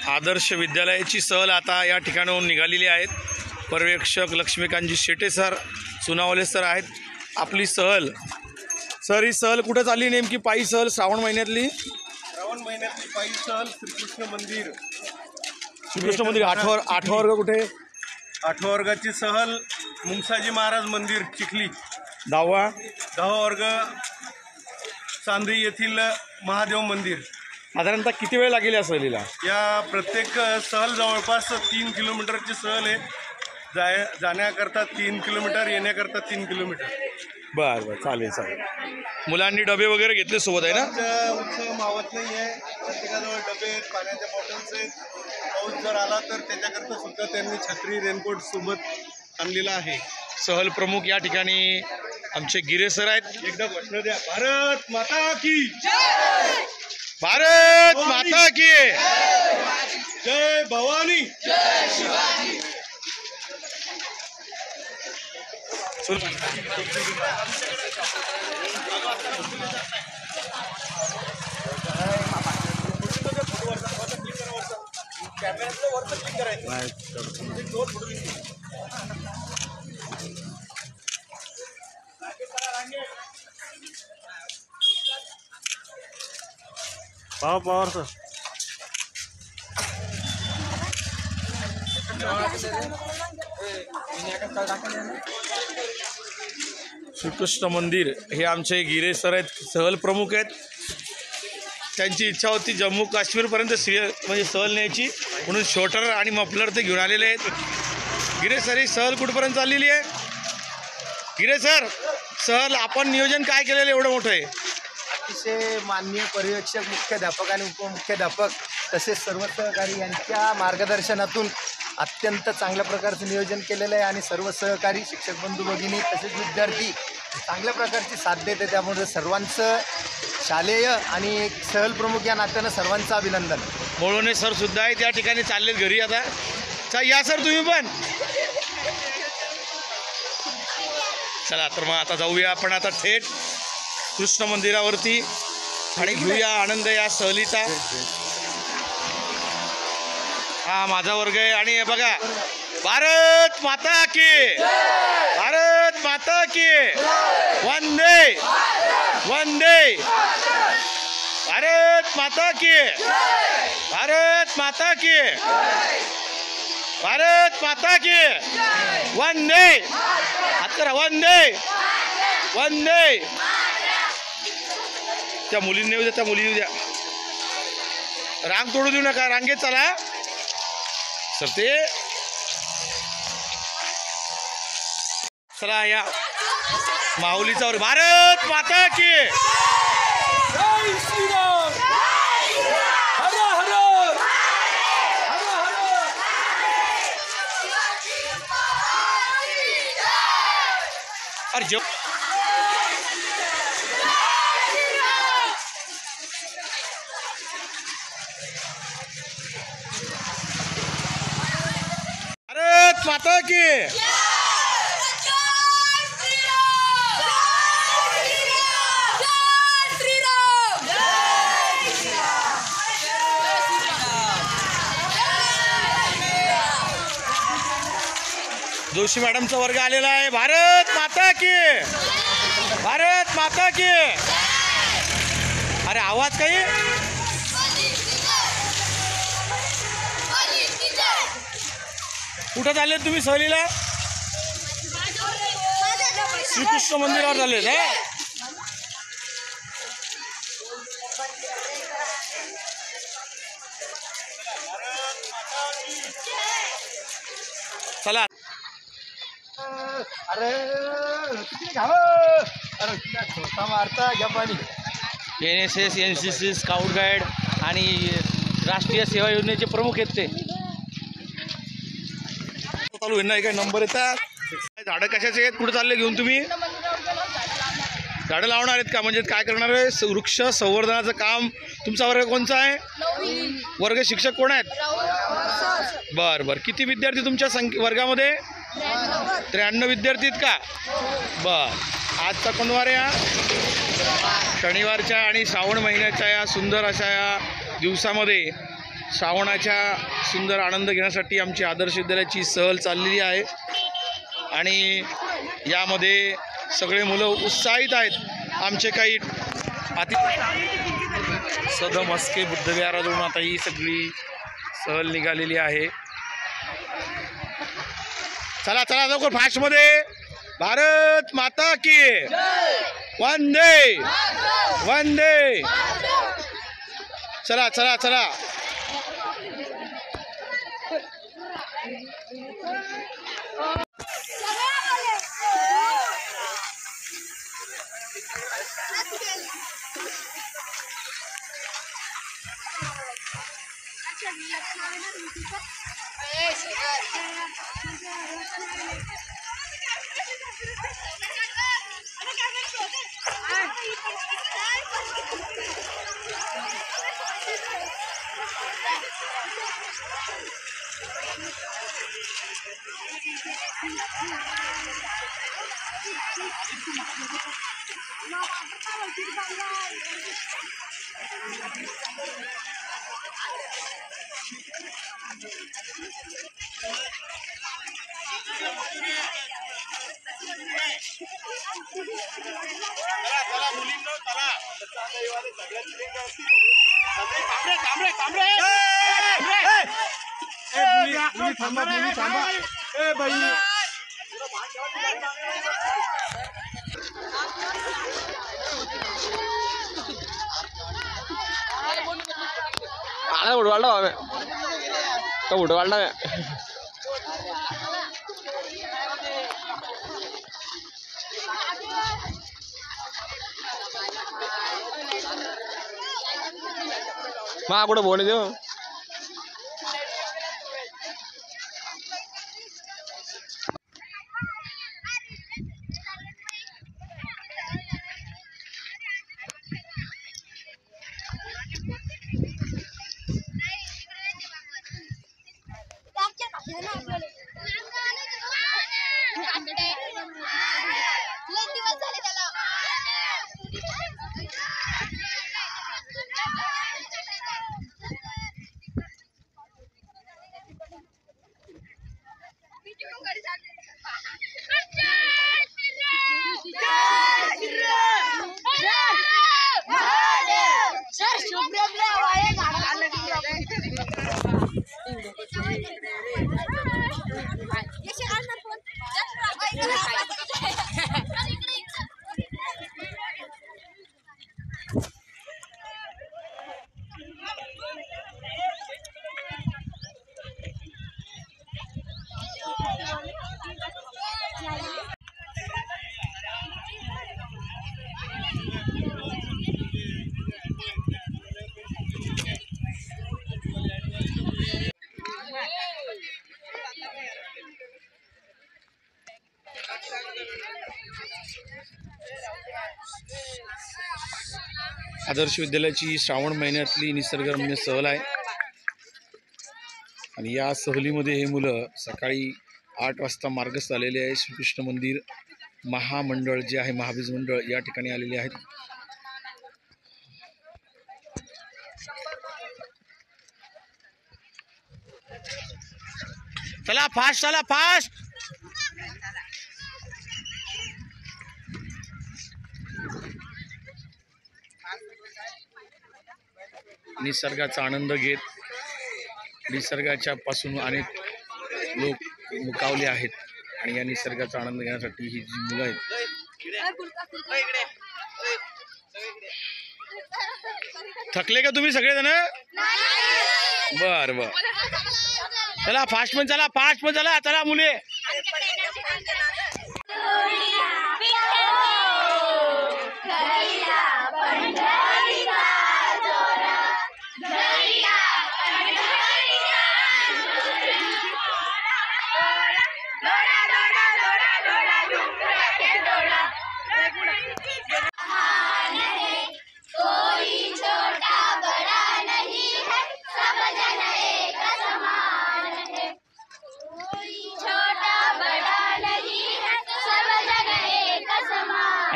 आदर्श विद्यालयाची सहल आता या ठिकाणाहून निघालेली आहेत। पर्यवेक्षक लक्ष्मीकांतजी शेटे सर, सुनावले सर आहेत। आपली सहल सर, ही सहल कुठं चालली नेमकी? पायी सहल श्रावण महिन्यातली पायी सहल श्रीकृष्ण मंदिर। श्रीकृष्ण मंदिर आठवा वर्ग कुठे? 8व्या वर्गाची सहल मुंगसाजी महाराज मंदिर चिखली। 10वा वर्ग चांदई येथील महादेव मंदिर। साधारणतः किती वेळ लागेल या सहलीला? या प्रत्येक सहल जवळपास 3 किलोमीटरची सहल आहे। जाण्याकरता 3 किलोमीटर, येण्याकरता 3 किलोमीटर। बरं बरं, चालेल चालेल। मुलांनी डबे वगैरे घेतले सोबत आहे ना? उत्सव मावत नाही आहे, प्रत्येकाजवळ डबे, पाण्याच्या बॉटल्स आहेत। पाऊस जर आला तर त्याच्याकरता सुद्धा त्यांनी छत्री, रेनकोट सोबत आणलेला आहे। सहल प्रमुख या ठिकाणी आमचे गिरे सर आहेत। एकदा घोषणा द्या, भारत माता की जय, भारत माता की जय, भवानी जय शिवाजी। पॉवर सर। श्रीकृष्ण मंदिर हे आमचे गिरे सर आहेत, सहल प्रमुख आहेत। त्यांची इच्छा होती जम्मू काश्मीरपर्यंत म्हणजे सहल न्यायची, म्हणून शॉर्टर आणि मफलर ते घेऊन आलेले आहेत। गिरे सर, ही सहल कुठपर्यंत चाललेली आहे? गिरे सर, सहल आपण नियोजन काय केलेलं एवढं मोठं आहे? अतिशय माननीय पर्यवेक्षक, मुख्याध्यापक आणि उपमुख्याध्यापक तसेच सर्व सहकारी यांच्या मार्गदर्शनातून अत्यंत चांगल्या प्रकारचं नियोजन केलेलं आहे आणि सर्व सहकारी, शिक्षक बंधू भगिनी तसेच विद्यार्थी चांगल्या प्रकारची साथ देते। त्यामुळे सर्वांचं शालेय आणि एक सहल प्रमुख या नात्यानं सर्वांचं अभिनंदन। मोळोने सर सुद्धा आहे, त्या ठिकाणी चाललेत घरी आता। या सर, तुम्ही पण चला। तर मग आता जाऊया आपण आता थेट कृष्ण मंदिरावरती आणि घेऊया आनंद या सहलीचा। हा माझा वर्ग आहे आणि हे बघा, भारत माता की, भारत माता की, वंदे वंदे, भारत माता की, भारत माता की, भारत माता की, वंदे, हात करा, वंदे वंदे। त्या मुलींनी येऊ द्या, त्या मुली येऊ द्या, रांग तोडू देऊ नका, रांगेत चला सर। ते चला या माऊलीचा वर, भारत माता की जय श्रीराम, हर हर हर हर। अरे जो भारत माता की जोशी मॅडमचा वर्ग आलेला आहे। भारत माता की, भारत माता की। अरे आवाज काही, कुठं चालले तुम्ही सहलीला? श्रीकृष्ण मंदिरावर चालले आहे। चला। अरे मारता घ्या पाणी। NSS, NCC, स्काउट गाईड आणि राष्ट्रीय सेवा योजनेचे प्रमुख आहेत ते। चालू आहे ना, काय नंबर येतात? झाडं कशाचे आहेत? कुठे चालले घेऊन तुम्ही? झाडं लावणार आहेत का? म्हणजे काय करणार आहे? वृक्ष संवर्धनाचं काम। तुमचा वर्ग कोणचा आहे? वर्ग शिक्षक कोण आहेत? बरं बरं। किती विद्यार्थी तुमच्या वर्गामध्ये? 93 विद्यार्थी आहेत का? बरं। आजचा कोणवार या शनिवारच्या आणि श्रावण महिन्याच्या या सुंदर अशा या दिवसामध्ये श्रावणाच्या सुंदर आनंद घेण्यासाठी आमची आदर्श विद्यालयाची सहल चाललेली आहे आणि यामध्ये सगळे मुलं उत्साहित आहेत. आमचे काही सदमस्के बुद्धविहारावरून आता ही सगळी सहल निघालेली आहे. चला चला लवकर फास्टमध्ये. भारत माता की वंदे वंदे. चला चला चला. मा कुठं बोलणे देऊ. आदर्श विद्यालयाची श्रावण महिन्यातली निसर्गरम्य सहल आहे आणि या सहलीमध्ये हे मुलं सकाळी 8 वाजता मार्गस्थ आलेले आहे. श्रीकृष्ण मंदिर महामंडळ जे आहे, महाबीज मंडळ या ठिकाणी आलेले आहेत. चला फास्ट, चला फास्ट. निसर्गाचा आनंद घेत निसर्गाच्या पासून अनेक लोक मुकावले आहेत आणि या निसर्गाचा आनंद घेण्यासाठी ही जी मुलं आहेत. थकले का तुम्ही सगळेजण? बर बर. चला फास्ट पण चला, फास्ट पण चला. चला मुले.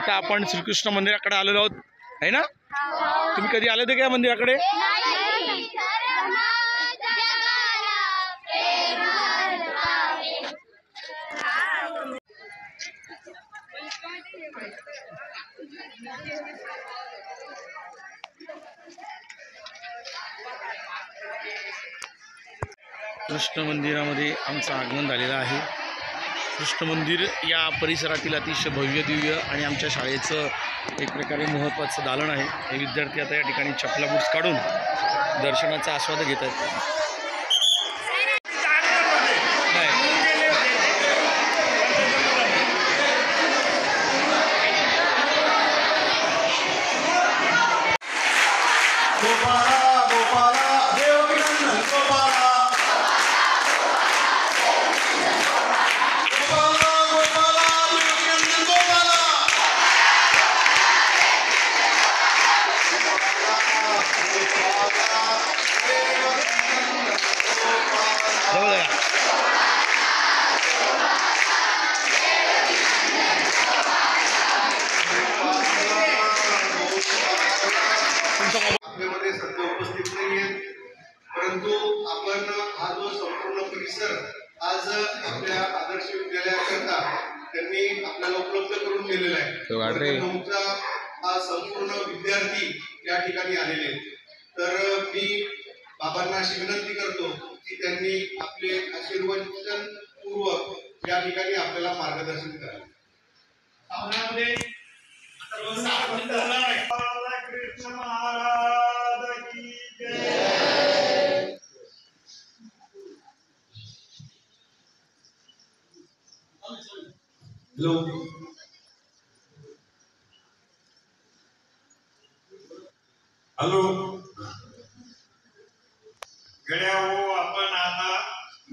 आता आपण श्रीकृष्ण मंदिराकडे आलेलो आहोत आहे ना? तुम्ही कधी आले होते का या मंदिराकडे? कृष्ण मंदिरामध्ये आमचं आगमन झालेलं आहे. कृष्ण मंदिर या परिसरातील अतिशय भव्य दिव्य आणि आमच्या शाळेचं एक प्रकारे महत्त्वाचं दालन आहे. हे विद्यार्थी आता या ठिकाणी चपला बूट्स काढून दर्शनाचा आस्वाद घेत आहेत. आपल्यामध्ये सध्या उपस्थित नाही आहेत, परंतु आपण हा जो संपूर्ण परिसर आज आपल्या आदर्श विद्यालयाकरता त्यांनी आपल्याला उपलब्ध करून दिलेला आहे. तुमचा हा संपूर्ण विद्यार्थी या ठिकाणी आलेले आहेत. तर मी बाबांना अशी विनंती करतो की त्यांनी आपले आशीर्वचन पूर्वक या ठिकाणी आपल्याला मार्गदर्शन करावे. कृष्ण महाराज की जय. हॅलो गड्या हो, आपण आता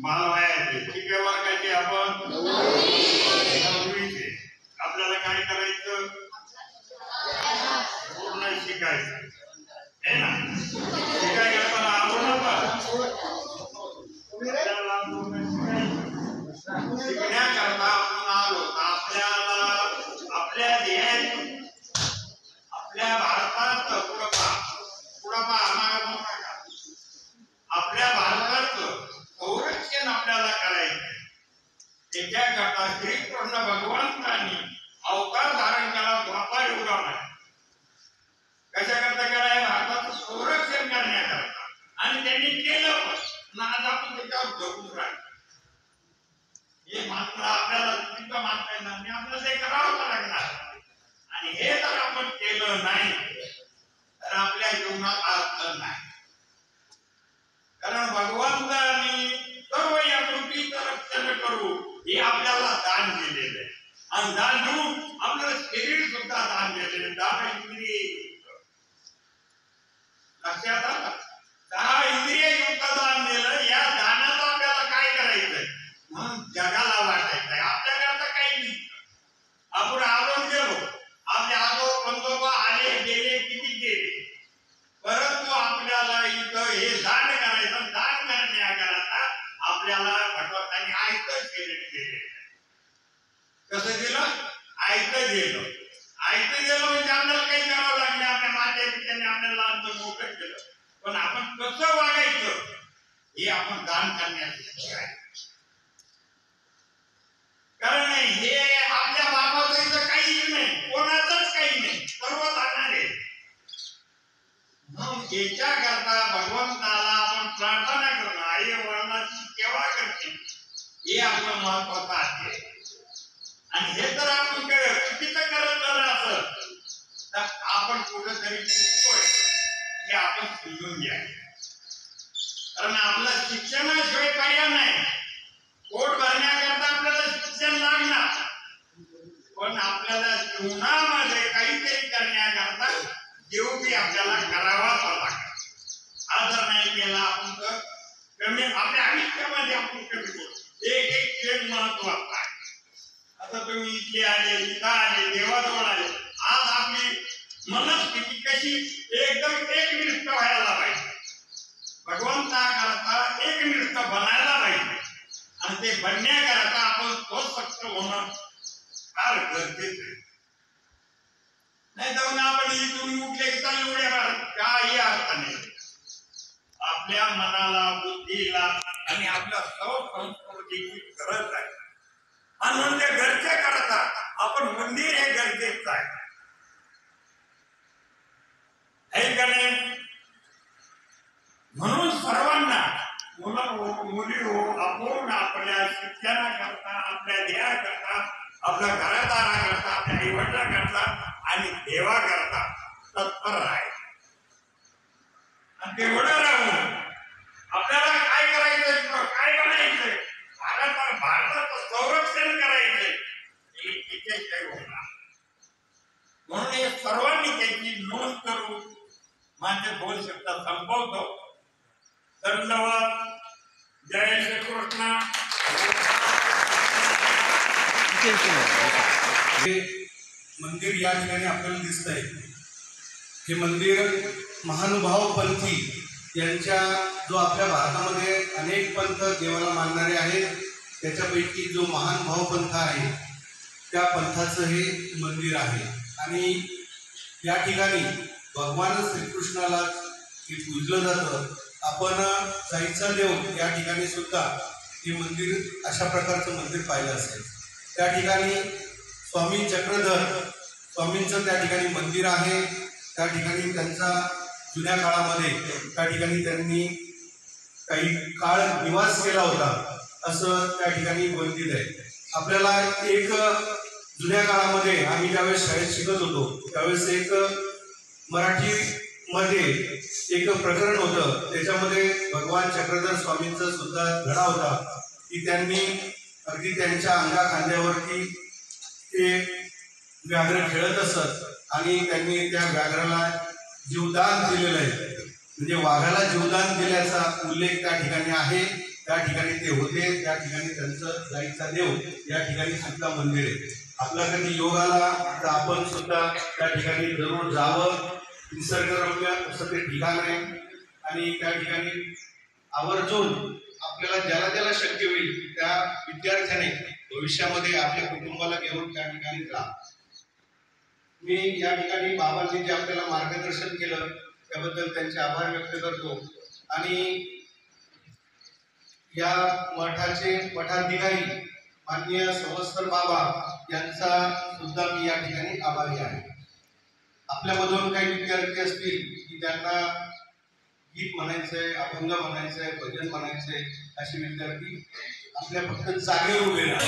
बालवायाचे शिके वर्गाचे आपण आपल्याला काय करायचं, पूर्ण शिकायचं आहे ना. शिकायला पण आवड शिकण्याकरता आपण आलो. आपल्याला आपल्या देशात आपल्या भारतात पुढपा आपल्या भारताचं संरक्षण आपल्याला करायचं. त्याच्याकरता श्रीकृष्ण भगवंतांनी अवतार धारण केला, द्वापार युगाला. कशाकरता कराय? भारताचं संरक्षण करण्याकरता. आणि त्यांनी केलं पण आज आपण त्याच्यावर जगून राहिलो. हे मात्र आपल्याला चुकीचं मानता येणार नाही, आपल्याला ते करावं लागणार. आणि हे जर आपण केलं नाही तर आपल्या जीवनात अर्थ नाही. कारण भगवंतांनी सर्व या पृथ्वीचं रक्षण करू हे आपल्याला दान दिलेलं आहे. आणि दान देऊन आपल्याला शरीर सुद्धा दान दिलेलं. दान इंद्रिय लक्षात आलं. 10 इंद्रिय युक्त दान दिलं. या दानाचं आपल्याला काय करायचंय? म्हणून जगाला वाटायचंय. आपल्याकरता काही नाही. आपण आलोच गेलो, आपले आजो पंजोबा आले गेले, किती गेले, परंतु आपल्याला इथं हे दान करायचं. दान करण्याकरता आपल्याला भगवंतांनी आयतं केलेलं. कसं दिलं? आयतं दिलं. आयतं दिलं म्हणजे आपल्याला काही करावं लागलं. आपल्या माझ्या पित्याने आपल्याला लहानचं मोठं केलं. पण आपण कसं वागायचं हे आपण दान करण्याचं शिकायचं. कारण हे आपल्या बाबाचं इथं काहीच नाही, कोणाचंच काही नाही, सर्व दानार आहे. म्हणून याच्याकरता भगवंताला आपण प्रार्थना करणं, आई वडिलांची सेवा करणे हे आपलं महत्वाचं आहे. आणि हे जर आपण चुकीचं करत झालं असं तर आपण कुठेतरी चुकतोय हे आपण समजून घ्या. कारण आपलं शिक्षणाशिवाय पर्याय नाही. पोट भरण्याकरता आपल्याला शिक्षण लागणार, पण आपल्याला जीवनामध्ये काहीतरी करण्याकरता देवबी आपल्याला करावाच लागणार. हा जर नाही केला आपण तर कमी आपल्या आयुष्यामध्ये आपण कमी होतो. एक एक क्षण महत्वाचा आहे. आता तुम्ही इथे आले, इथं आले, देवाजवळ आले. आज आपली मनस्थिती कशी एकदम एकनिष्ठ व्हायला पाहिजे. भगवंताकरता एकनिष्ठ बनायला पाहिजे. आणि ते बनण्याकरता आपण स्वसक्त होणं फार गरजेचं आहे. नाही तर आपण इथून उठले की चालू उड्या मारत काही अर्थ नाही. आपल्या मनाला, बुद्धीला आणि आपल्या सर्व संस्कृतीची गरज आहे. आणि म्हणून ते गरजे करता आपण मंदिर हे गरजेचं आहे. म्हणून सर्वांना मुलं मुली हो आपण आपल्या शिक्षणाकरता आपल्या ध्येयाकरता आपल्या घरादाराकरता आपल्या आईवडिलाकरता आणि देवाकरता तत्पर राहायचं आणि तेवढं राहून आपल्याला काय करायचंय किंवा काय बनायचंय भारताचं संरक्षण करायचंय हे तिच्याशिवाय होणार म्हणून हे सर्वांनी त्याची नोंद करू माझे 2 शब्द संपवतो. धन्यवाद. जय श्रीकृष्ण. हे मंदिर या ठिकाणी आपल्याला दिसत आहे. हे मंदिर महानुभाव पंथी यांच्या जो आपल्या भारतामध्ये अनेक पंथ देवाला मानणारे आहेत त्याच्यापैकी जो महानुभाव पंथ आहे त्या पंथाचं हे मंदिर आहे. आणि या ठिकाणी भगवान श्रीकृष्णाला हे पूजलं जातं. आपण जायचा देव या ठिकाणी सुद्धा हे मंदिर अशा प्रकारचं मंदिर पाहिलं असेल. त्या ठिकाणी स्वामी चक्रधर स्वामींचं त्या ठिकाणी मंदिर आहे. त्या ठिकाणी त्यांचा जुन्या काळामध्ये त्या ठिकाणी त्यांनी काही काळ निवास केला होता असं त्या ठिकाणी वर्णित आहे. आपल्याला एक जुन्या काळामध्ये आम्ही ज्यावेळेस शाळेत शिकत होतो त्यावेळेस एक मराठीमध्ये एक प्रकरण होतं. त्याच्यामध्ये भगवान चक्रधर स्वामींचा सुद्धा धडा होता की त्यांनी अगदी त्यांच्या अंगा खांद्यावरती ते व्याघ्र खेळत असत आणि त्यांनी त्या व्याघ्राला जीवदान दिलेलं आहे. म्हणजे वाघाला जीवदान दिल्याचा उल्लेख त्या ठिकाणी आहे. त्या ठिकाणी ते होते. त्या ठिकाणी त्यांचं जाईचा देव या ठिकाणी सुद्धा मंदिर आहे. आपला कधी योग आला तर आपण सुद्धा त्या ठिकाणी जरूर जावं. निसर्गरम्य असं ते ठिकाण आहे आणि त्या ठिकाणी आवर्जून आपल्याला ज्याला ज्याला शक्य होईल त्या विद्यार्थ्याने भविष्यामध्ये आपल्या कुटुंबाला घेऊन त्या ठिकाणी जा. मी या ठिकाणी बाबांनी जे आपल्याला मार्गदर्शन केलं त्याबद्दल त्यांचे आभार व्यक्त करतो. आणि या मठाचे मठाधिकारी माननीय संवत्सर बाबा यांचा सुद्धा मी या ठिकाणी आभारी आहे. आपल्यामधून काही विद्यार्थी असतील की त्यांना गीत म्हणायचंय, अभंग म्हणायचंय, भजन म्हणायचंय असे विद्यार्थी आपल्या फक्त जागेवर उभे राहतात.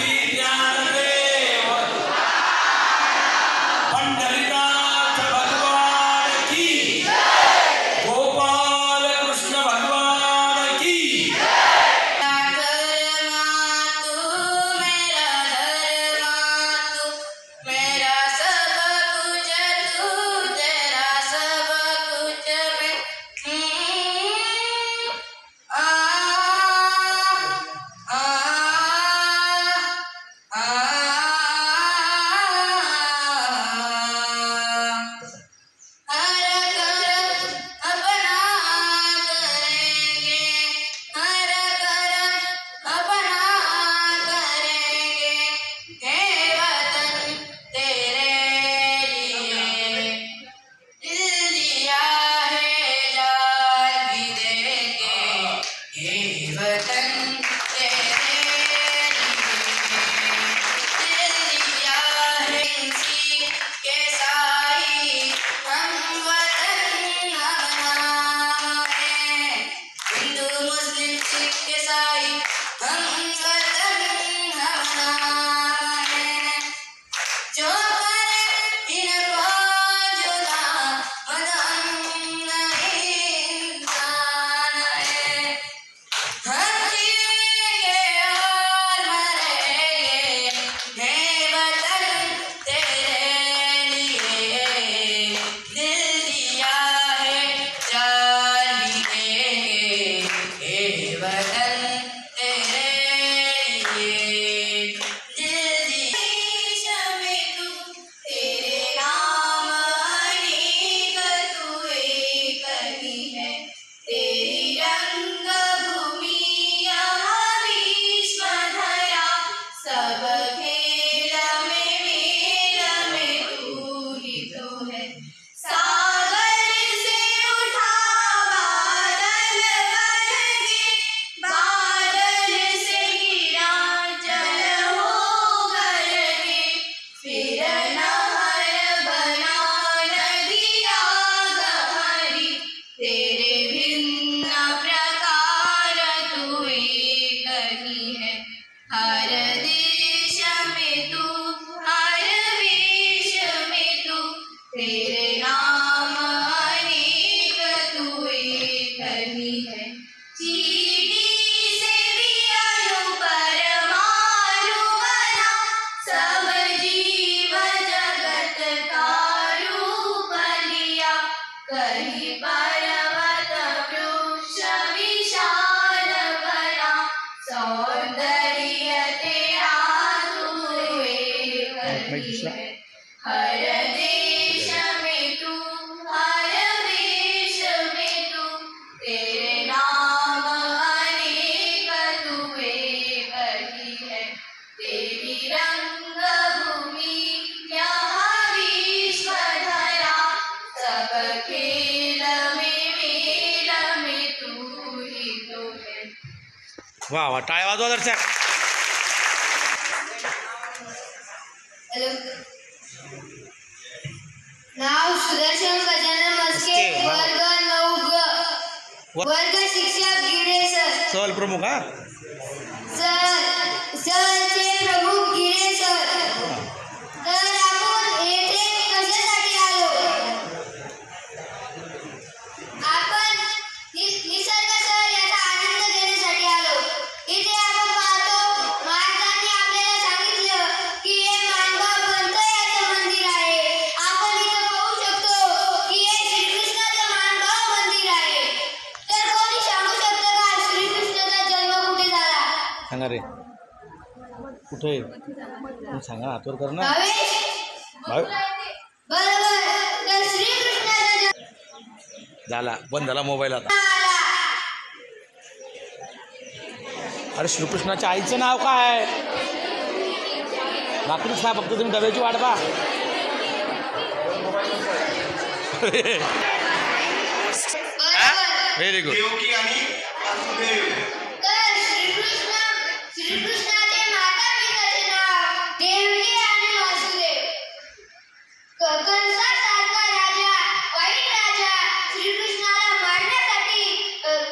सागर से उठा बादल बन के वा वा, टाळ्या वाजवा दर्शक. नाव सुदर्शन गजानन मस्के, वर्ग 9 वर्ग शिक्षक गिरे सर. सहल प्रमुख. हा, सहलचे प्रमुख गिरे सर. तर आपण येथे कशासाठी आलो? आपण निसर्ग सर याचा आनंद घेण्यासाठी आलो. इथे आपण पाहतो महाराजांनी आपल्याला सांगितलं की हे मानगाव पंत याचं मंदिर आहे. आपण इथं पाहू शकतो की हे श्रीकृष्णाचं मानगाव मंदिर आहे. तर कोणी सांगू शकतं का श्रीकृष्णाचा जन्म कुठे झाला? सांगा रे, कुठे सांगा, हातवर कर ना. बरोबर. तर श्रीकृष्णाचा जन्म झाला, बंद झाला मोबाईल आता. अरे श्रीकृष्णाच्या आईचं नाव काय? रात्रीच खा फक्त, तुम्ही डब्याची वाट पहा. Very good. देवकी आणि वासुदेव. तर श्रीकृष्णाचे माता पिताचे नाव देवकी आणि वासुदेव. कंसासारखा राजा, वाईट राजा श्रीकृष्णाला मारण्यासाठी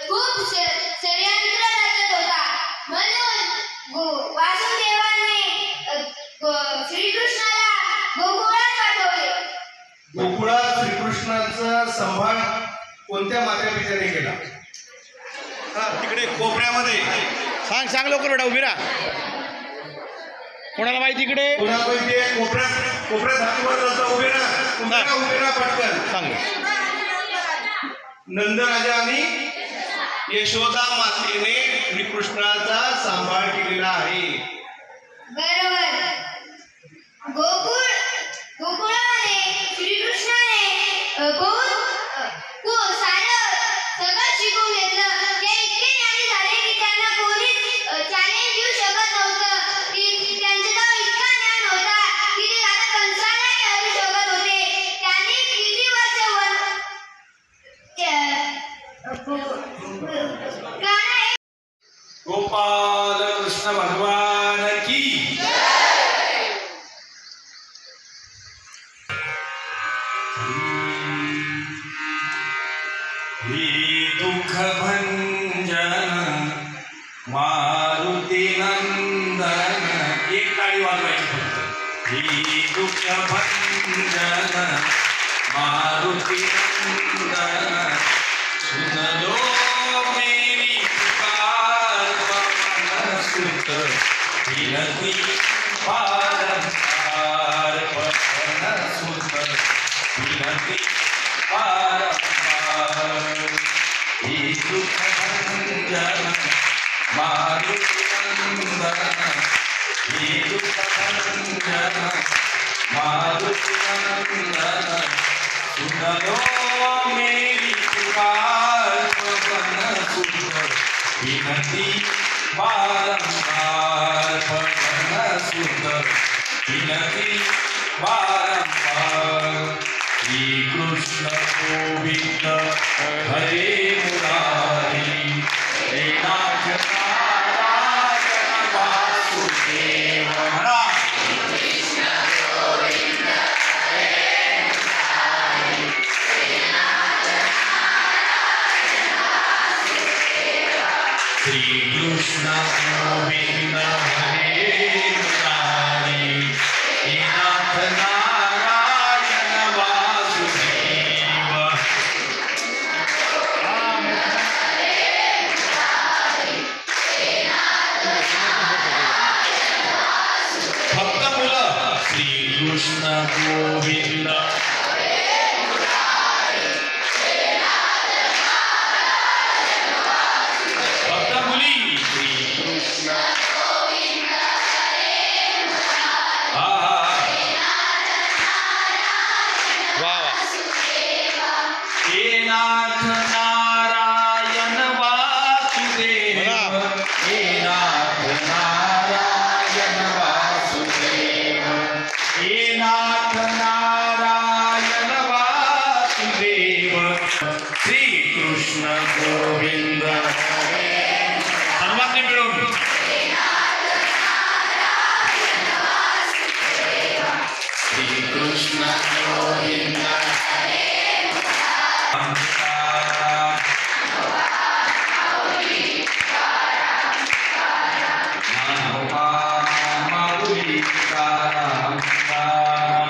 खूप षडयंत्र रचत होता. म्हणून वासुदेवाने श्रीकृष्णाला गोकुळात पाठवले. गोकुळात श्रीकृष्णाचा संभाळ कोणत्या मात्या पित्याने केला? तिकडे कोपऱ्यामध्ये. सांग लवकर बेटा, उभी राहा. कोणाला माहिती इकडे? कोणाला माहिती आहे? कोपऱ्यात हातवर जाता, उभे राहा पटकन. सांग. नंदराजा आणि यशोदा मातेने श्रीकृष्णाचा सांभाळ केलेला आहे. बरोबर. गोकुळामध्ये श्रीकृष्णाने सगळं शिकून घेतलं. ते इतके ज्ञानी झाले की त्यांना कोणीच चॅलेंज देऊ शकत नव्हतं. की त्यांच्याजवळ इतका ज्ञान होता की ते आता कंसालाही हरवू शकत होते. त्यांनी किती वर्ष गोपाल कृष्ण भगवान की. दुःख भंजन मारुती नंदन. एक टाळी वाजवायची फक्त. ही दुःख भंजन मारुती नंदन, सुन लो मेरी पुकार पवन सुत, विनती बारंबार पवन सुत, विनती बारंबार. ही दुःख भंजन मारुती नंदन, ही दुःख भंजन मारुती नंदन, सुन लो मेरी पुकार पवन सुत, विनती बारंबार पवन सुत, विनती बारंबार. श्री कृष्ण गोविंद हरे मुरारी, हे नाथ नारायण वासुदेव. श्री कृष्ण गोविंद हरे मुरारी, हे नाथ नारायण वासुदेव. फक्त मुलं. श्री कृष्ण गोविंद फक्त मुली. श्री कृष्ण हा तुकाराम तुकाराम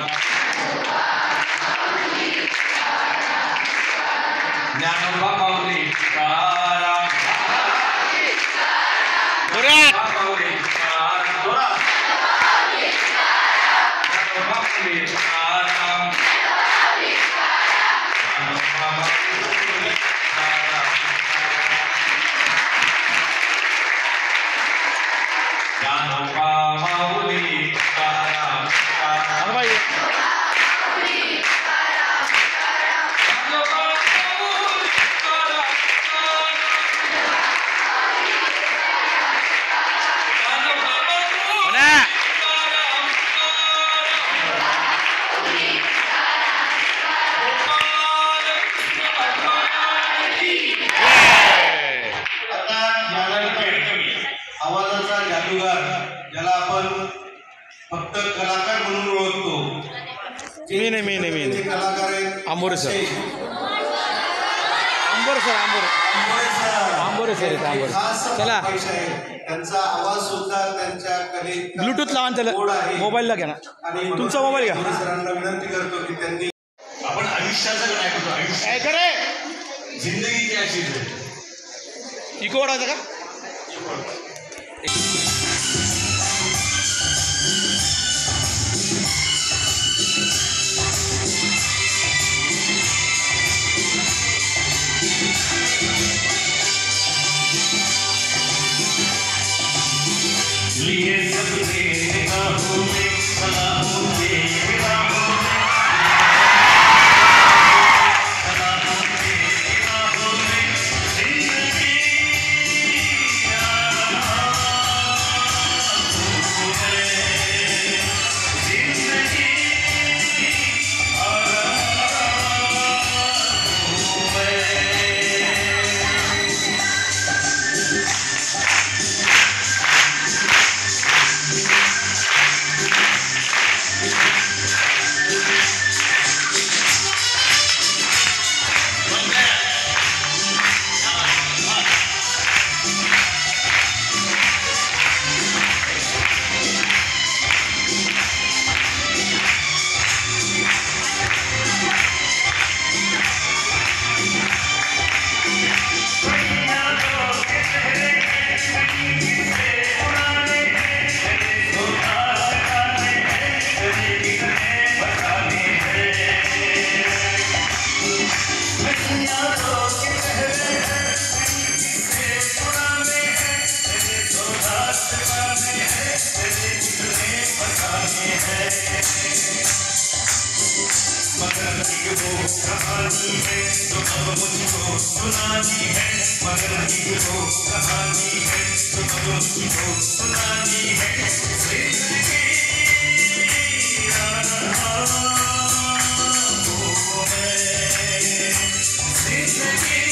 ज्ञानोबा माऊली तुकाराम जोरात. माऊली तुकाराम ज्ञानोबा माऊली तुकाराम ज्ञानोबा माऊली तुकाराम ज्ञानोबा माऊली तुकाराम अरे बाई. म्हणा. आता यानंतर आवाजाचा जादूगार ज्याला आपण फक्त कलाकार म्हणून ओळखतो मी नाही. ते कलाकार आहेत आंबोरे सर. असे आंबोरे सर. आंबोरे सर आहेत, आंबोरे. खास चला. पैसा आहे. त्यांचा आवाज सुद्धा त्यांच्या कलेत ब्लूटूथ लावा त्याला. गोड आहे. मोबाईलला घ्या ना. आणि तुमचा मोबाईल घ्या. आंबोरे सरांना विनंती करतो की त्यांनी आपण आयुष्याचं काय करतो आयुष्य काय करे जिंदगी ती अशीच आहे. इको वाढायचा का? लिए सबके निगाहों में सलामों के निगाहों में सलामों के निगाहों में जिंदगी कहानी है जो अब मुझको सुनानी है, मगर ये वो कहानी है जो अब मुझको सुनानी है। जिंदगी वो है जिंदगी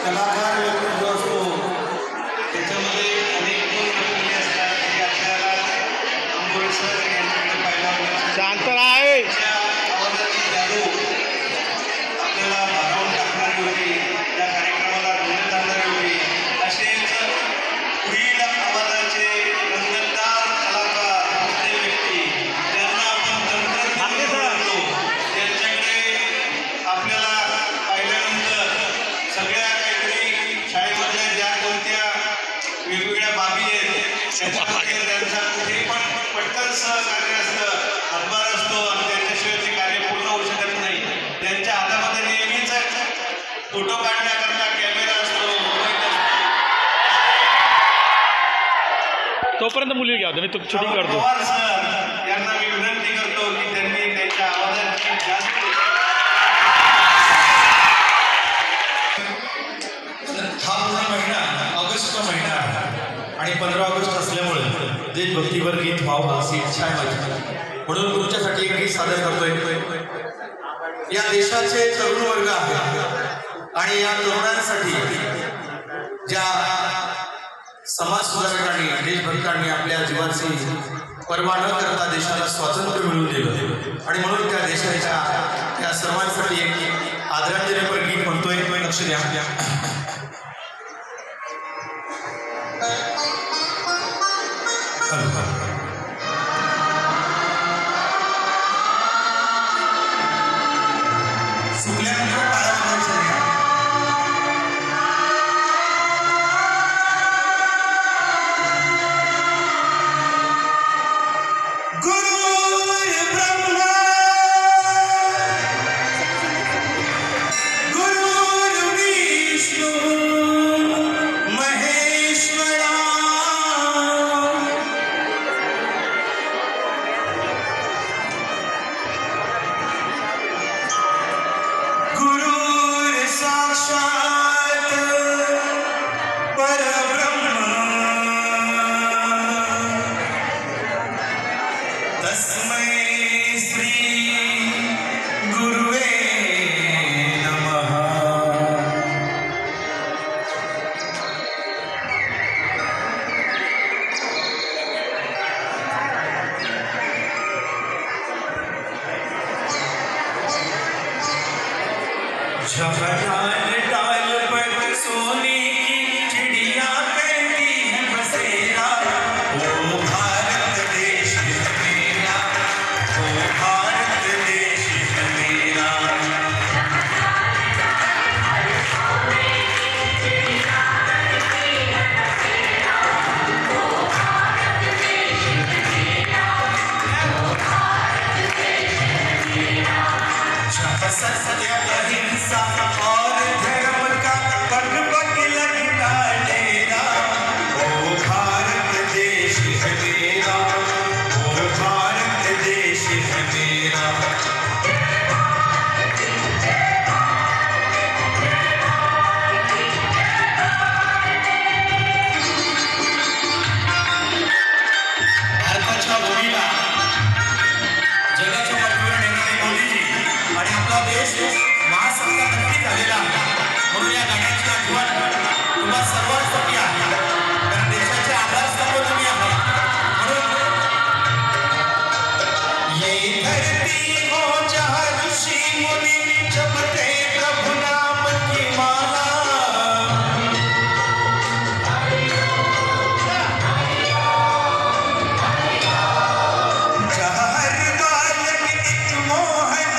कलाकार व्यक्ती जो असतो त्याच्यामध्ये अनेक गुण नटलेले असतात हे आपल्याला अंबोरे सर यांच्याकडे पाहायला मिळतं. शांत आहे. त्यांच्या आवाजाची जादू आपल्याला भारावून टाकणारी होती, त्या कार्यक्रमाला डोळे टाकणारी होती. असेच पुढील आवाजाचे रंगतदार कलाकार असे व्यक्ती ज्यांना आपण तंत्रज्ञान म्हणतो त्यांच्याकडे आपल्याला पाहिल्यानंतर सगळ्या काहीतरी शाळेमधल्या ज्या कोणत्या वेगवेगळ्या बाबी आहेत त्याच्यामध्ये त्यांचा कुठे पण पटकन सहकार्य असतं, हातभार असतो आणि त्यांच्याशिवाय ते कार्य पूर्ण होऊ शकत नाही. त्यांच्या हातामध्ये नेहमीच फोटो काढण्याकरता कॅमेरा असतो, मोबाईल असतो. तोपर्यंत मुली घ्या मी तो शूटिंग करतो. पवार सर यांना मी विनंती करतो की त्यांनी त्यांच्या आवाजाची जास्त हा पूर्ण महिना ऑगस्टचा महिना आहे आणि 15 ऑगस्ट असल्यामुळे देशभक्तीवर गीत व्हावं अशी इच्छा आहे माझी. म्हणून तुमच्यासाठी एक गीत सादर करतोय. या देशाचे तरुण वर्ग आहे आणि या तरुणांसाठी ज्या समाज सुधारकांनी देशभक्तांनी आपल्या जीवाची पर्वा न करता देशाला स्वातंत्र्य मिळवून दिलं आणि म्हणून त्या देशाच्या त्या सर्वांसाठी एक आदरांजलीपर गीत म्हणतोय. लक्ष द्या. सुकल्यानंतर टाळ्या वाजवायच्या नाही. गुरुर्ब्रह्मा गुरुर्विष्णू महेश्वरा गुरुर्साक्षात् परब्रह्म तस्मै श्री गुरुवे नमः. झपटाल डाल पर सोने की चिड़िया करती है बसेरा. ओ भारत देश है मेरा, ओ भारत देश है मेरा. जब सत्य अहिंसा और धर्म का पग पग लगता डेरा. ओ भारत देश है मेरा, ओ भारत देश है मेरा. भारताच्या भूमीला जगाच्या पाठीवर नेणारे मोदीजी आणि आपला देश महासत्ता नक्की झालेला आहे. म्हणून या गाण्याची आठवण तुम्हा सर्वांसाठी आहे, कारण देशाचे आधारस्तंभ तुम्ही आहात. म्हणून ये धरती हो जहाँ ऋषि मुनि जपते प्रभु नाम की माला. जहाँ हर बालक एक मोहन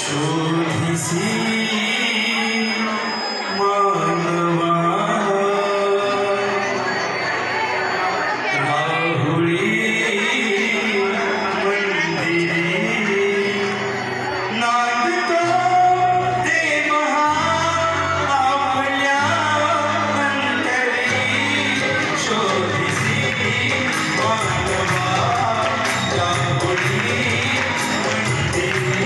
शोधिसी मानवा राहुळी मंदिरी नांदतो देवा आपल्या अंतरी शोधिसी मानवा राहुळी मंदिरी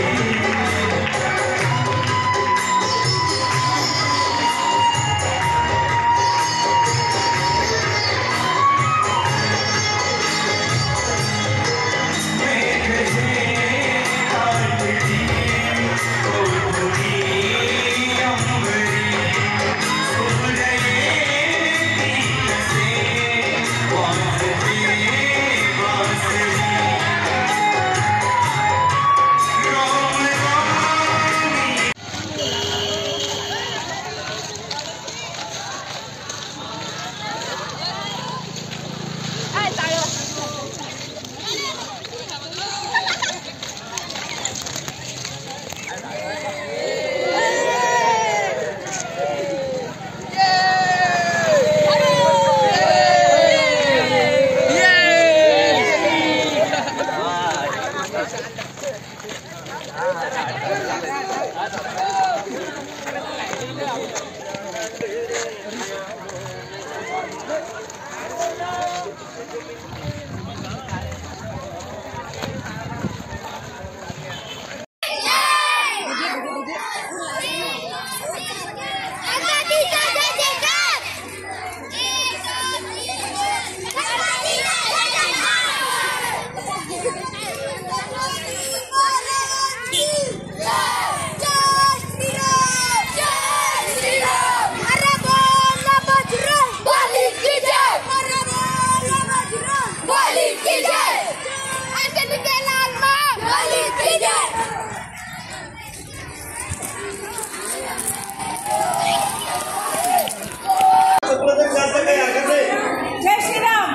जय श्रीराम.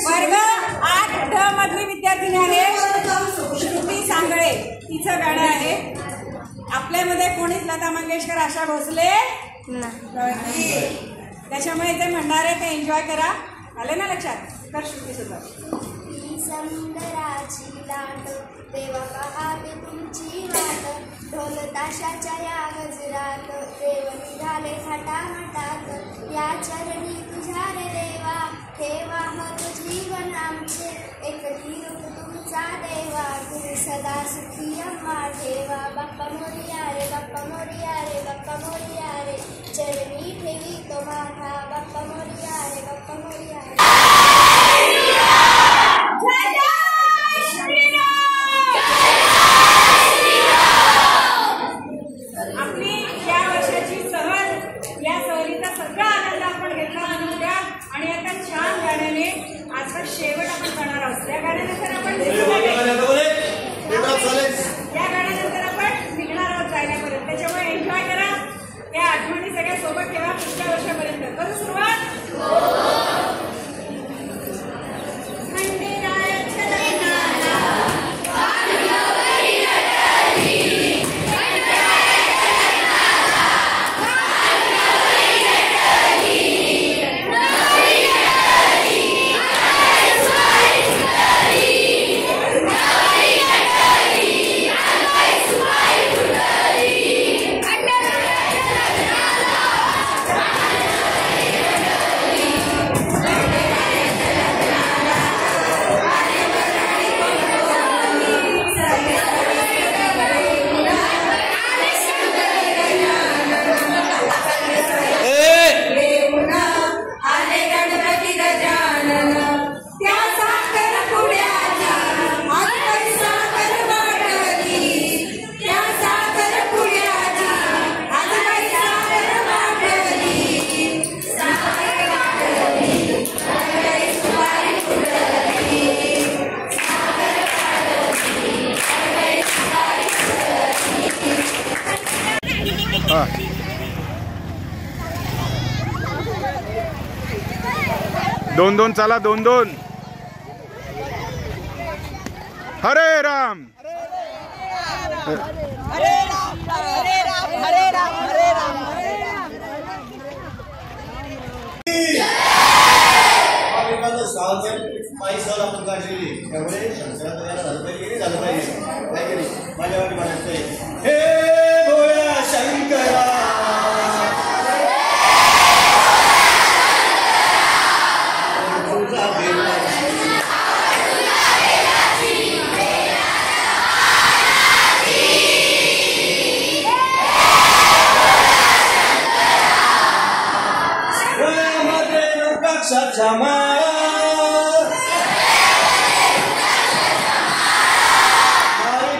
वर्ग 8 मधली विद्यार्थिनी आहे श्रुती सांगळे. तिचं गाणं आहे आपल्यामध्ये कोणीच लता मंगेशकर आशा भोसले नाही. त्याच्यामुळे ते म्हणणार आहे ते एन्जॉय करा. आले ना लक्षात? तर श्रुती सुद्धा. समुद्राची लाट देवा पहावे तुमची वाट ढोल ताशाच्या या गजरात देव निघाले थाटामाटात या चरणी तुझ्या रे देवा ठेवा मग जीवन आमचे एकटी रूप तुमचा देवा तुम्ही सदा सुखी अम्मा ठेवा बाप्पा मोरिया रे बाप्पा मोरिया रे बाप्पा मोरिया रे चरणी ठेवी तो माथा बाप्पा मोरिया रे बाप्पा मोरिया रे. आपली या वर्षाची सहल, या सहलीचा सगळा आनंद आपण घेतला अनुभवला आणि आता छान गाण्याने आजचा शेवट आपण करणार आहोत. या गाण्यानंतर आपण निघणार आहोत जायल्यापर्यंत. त्याच्यामुळे एन्जॉय करा. त्या आठवणी सगळ्या सोबत ठेवा पुढच्या वर्षापर्यंत. करू सुरुवात. दोन दोन चला, दोन दोन. हरे राम. हरे राम हरे राम हरे राम हरे राम हरे राम. पायी सहल आपण काढलेली त्यामुळे शंकराचं याला झालं पाहिजे की झालं पाहिजे काय केली माझ्यावर म्हणायचं हे भोळ्या शंकरा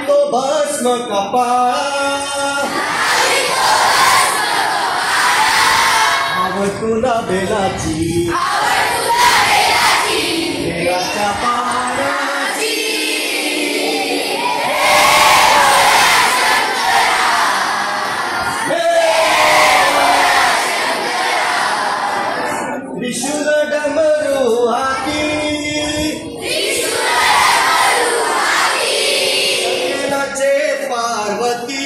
तो भस्म कपाळा आवड तुला बेलाची बेलाच्या पाण्याची त्रिशूल डमरू हाती पार्वती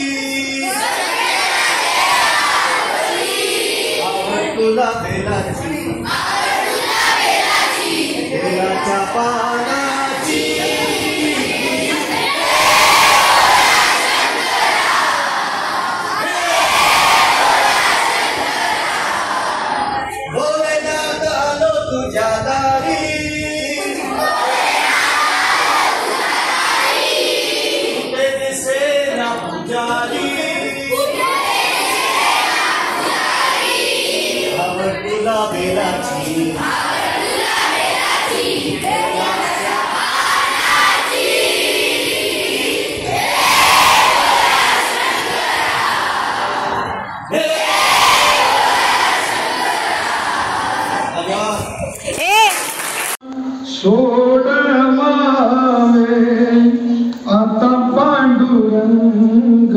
आवड तुला बेलाची बेलाच्या पानाची भोलेनाथ आलो तुझ्या दारी आवड तुला बेलाची सोड मावे आता पांडुरंग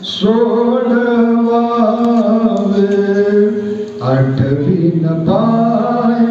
सोडवावे आठवीन पाय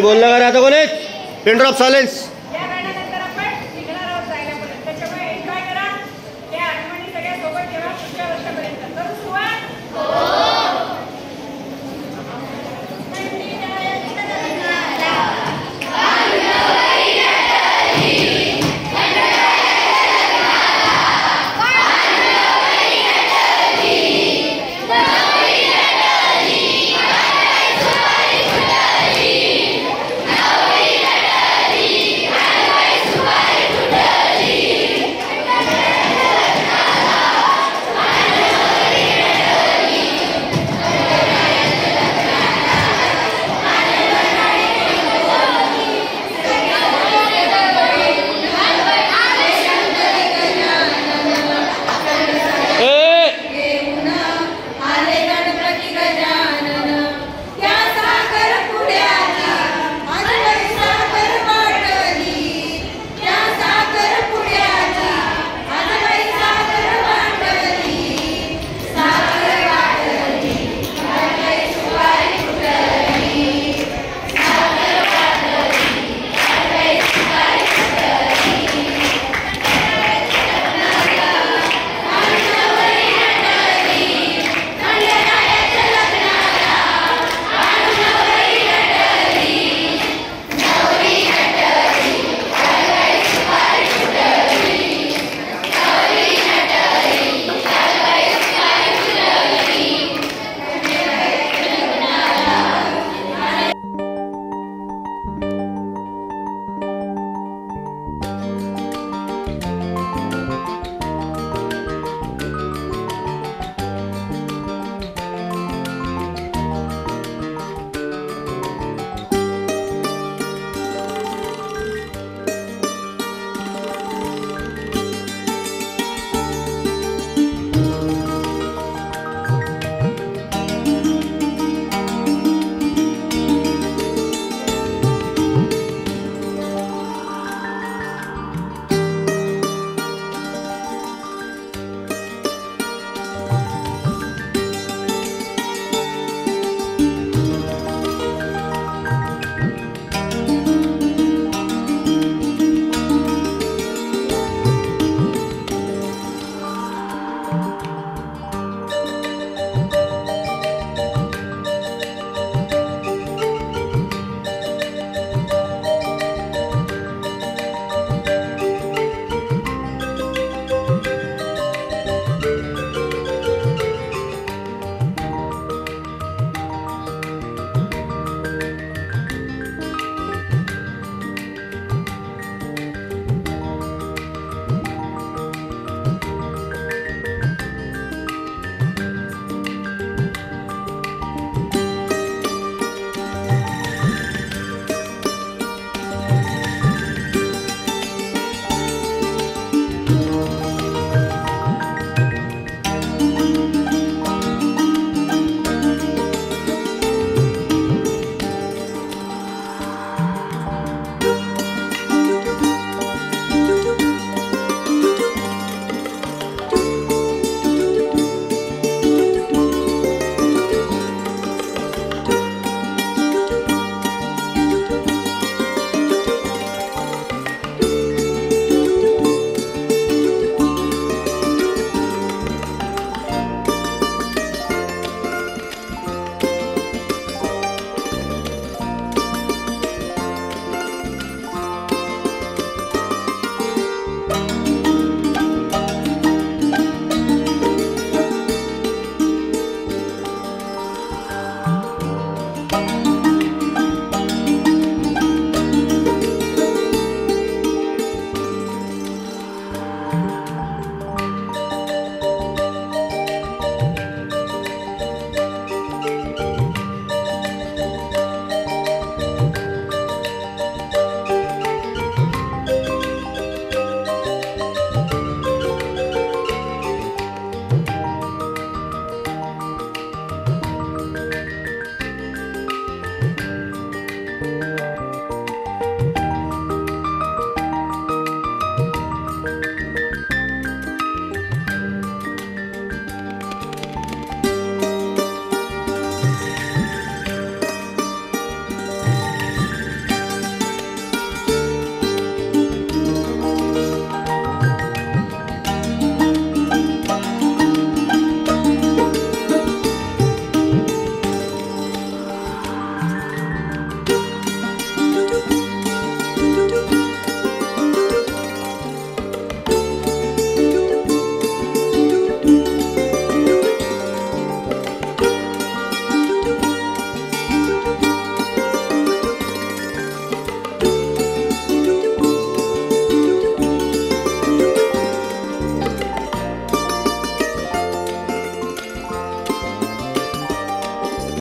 बोलला का आता कोण आहे? Pin drop silence.